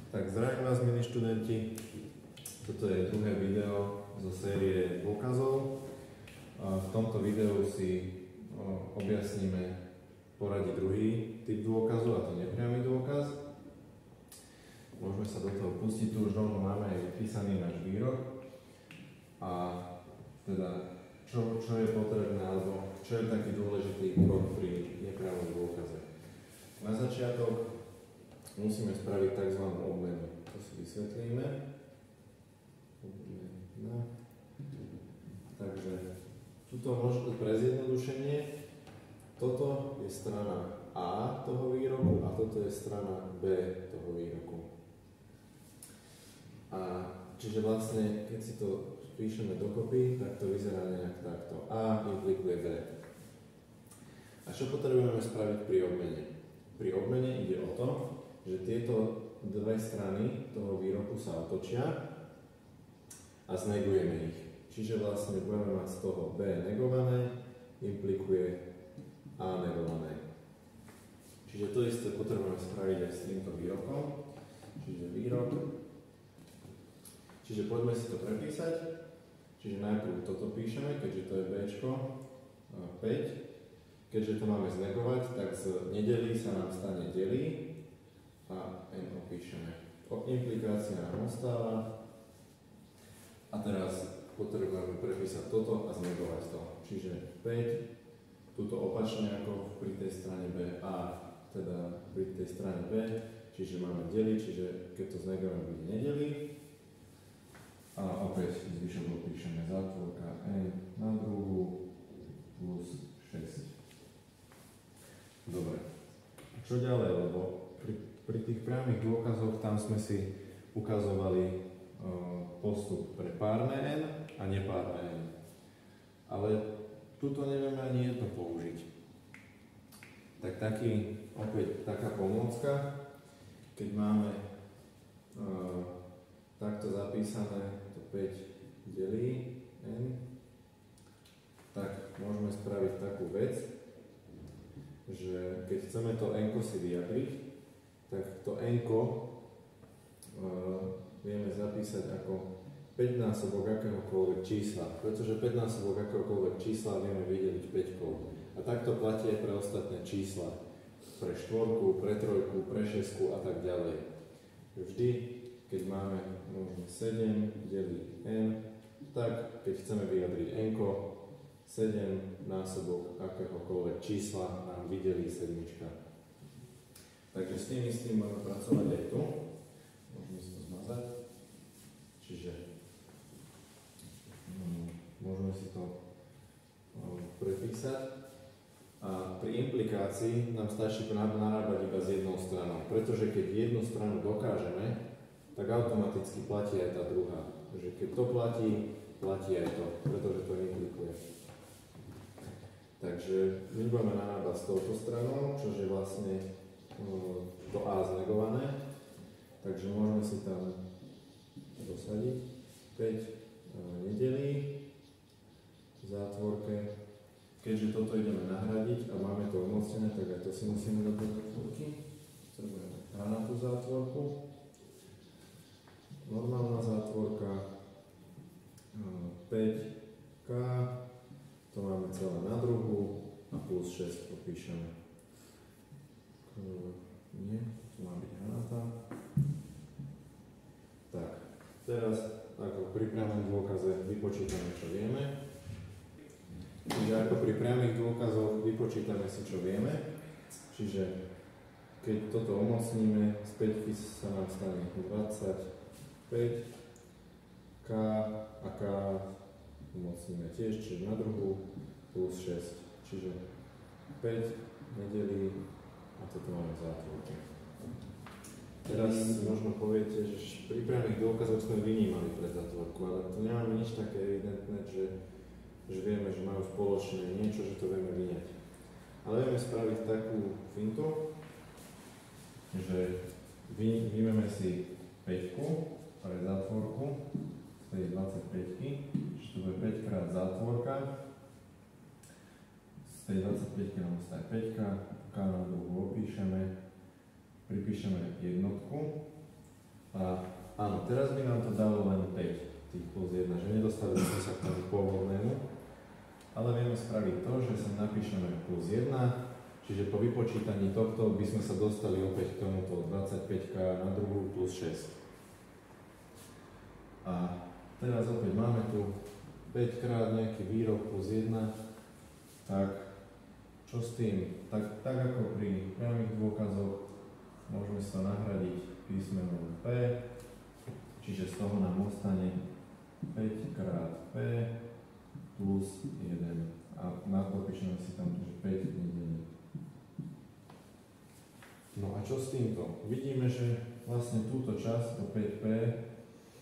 Tak zdravím vás, milí študenti. Toto je druhé video zo série dôkazov. V tomto videu si objasníme poradí druhý typ dôkazu, a to nepriamy dôkaz. Môžeme sa do toho pustiť, tu už rovno máme aj vypísaný náš výrok. A teda, čo je potrebné, alebo čo je taký dôležitý krok pri nepriamom dôkaze. Na začiatok musíme spraviť tzv. Obmenu. To si vysvetlíme. Takže tuto možno pre zjednodušenie. Toto je strana A toho výroku a toto je strana B toho výroku. A čiže vlastne, keď si to píšeme dokopy, tak to vyzerá nejak takto. A implikuje B. A čo potrebujeme spraviť pri obmene? Pri obmene ide o to, že tieto dve strany toho výroku sa otočia a znegujeme ich. Čiže vlastne budeme mať z toho B negované, implikuje A negované. Čiže to isté potrebujeme spraviť aj s týmto výrokom. Čiže výrok. Čiže poďme si to prepísať. Čiže najprv toto píšeme, keďže to je Bčko 5. Keďže to máme znegovať, tak z nedelí sa nám stane delí. A N opíšeme. Implikácia nám ostáva. A teraz potrebujeme prepísať toto a znegovať to. Čiže 5, tuto opačne ako pri tej strane B a teda pri tej strane B, čiže máme delí, čiže keď to znegujeme, bude nedelí. A opäť zvyšok opíšeme zátvorka N na druhu plus 6. Dobre. Čo ďalej, lebo pri tých priamých dôkazoch tam sme si ukazovali postup pre párne N a nepárne N. Ale tuto nevieme ani jedno použiť. Tak opäť taká pomôcka, keď máme takto zapísané to 5 delí N, tak môžeme spraviť takú vec, že keď chceme to N-ko si vyjadriť, tak to N-ko vieme zapísať ako 5-násobok akéhokoľvek čísla, pretože 5-násobok akéhokoľvek čísla vieme vydeliť 5-kou. A takto platí aj pre ostatné čísla. Pre štvorku, pre trojku, pre šesku a tak ďalej. Vždy, keď máme 7 delí N, tak keď chceme vyjadriť N-ko, 7 násobok akéhokoľvek čísla nám vydelí sedmička. Takže s tým istým budeme pracovať aj tu. Môžeme si to zmazať. Čiže môžeme si to prepísať. A pri implikácii nám stačí narábať iba s jednou stranou. Pretože keď jednu stranu dokážeme, tak automaticky platí aj tá druhá. Takže keď to platí, platí aj to, pretože to implikuje. Takže my budeme narábať s touto stranou, čo je vlastne to A znegované. Takže môžeme si tam dosadiť 5 nedelí v zátvorke. Keďže toto ideme nahradiť a máme to umocnené, tak aj to si musíme dať do zátvorky. Potrebujeme A na tú zátvorku. Normálna zátvorka 5K, to máme celé na druhu a plus 6 popíšeme. Nie, to má byť hranatá. Tak, teraz ako pri priamom dôkaze vypočítame, čo vieme. Čiže ako pri priamých dôkazoch vypočítame si, čo vieme. Čiže keď toto umocníme, z 5 sa nám stane 25, K a K umocníme tiež, čiže na druhu plus 6. Čiže 5 nedelí a toto máme v zátvorke. Teraz možno poviete, že pri priamých dôkazoch sme vynímali pre zátvorku, ale to nemáme nič také evidentné, že vieme, že majú spoločné niečo, že to vieme vyňať. Ale vieme spraviť takú fintu, že vyjmeme si 5 pre zátvorku z tej 25-ky, čiže to bude 5 krát zátvorka. Z tej 25-ky nám ostane 5-ka, K na druhu opíšeme, pripíšeme jednotku teraz by nám to dalo len 5, tých plus 1, že nedostali sme sa k tomu pôvodnému, ale vieme spraviť to, že sem napíšeme plus 1, čiže po vypočítaní tohto by sme sa dostali opäť k tomuto 25 na druhú plus 6. A teraz opäť máme tu 5 krát nejaký výrok plus 1, tak čo s tým? Tak ako pri priamých dôkazoch môžeme sa nahradiť písmenom P, čiže z toho nám ostane 5 krát P plus 1 a dopíšeme si tam, že 5 nedelí. No a čo s týmto? Vidíme, že vlastne túto časť, to 5P,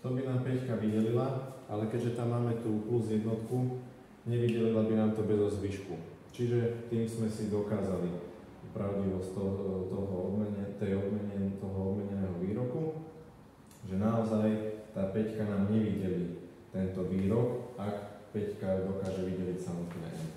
to by nám 5 vydelila, ale keďže tam máme tú plus jednotku, nevydelila by nám to bez zvyšku. Čiže tým sme si dokázali pravdivosť toho obmeneného výroku, že naozaj tá 5 nám nevydeli tento výrok, ak 5 dokáže vydeliť samotné n.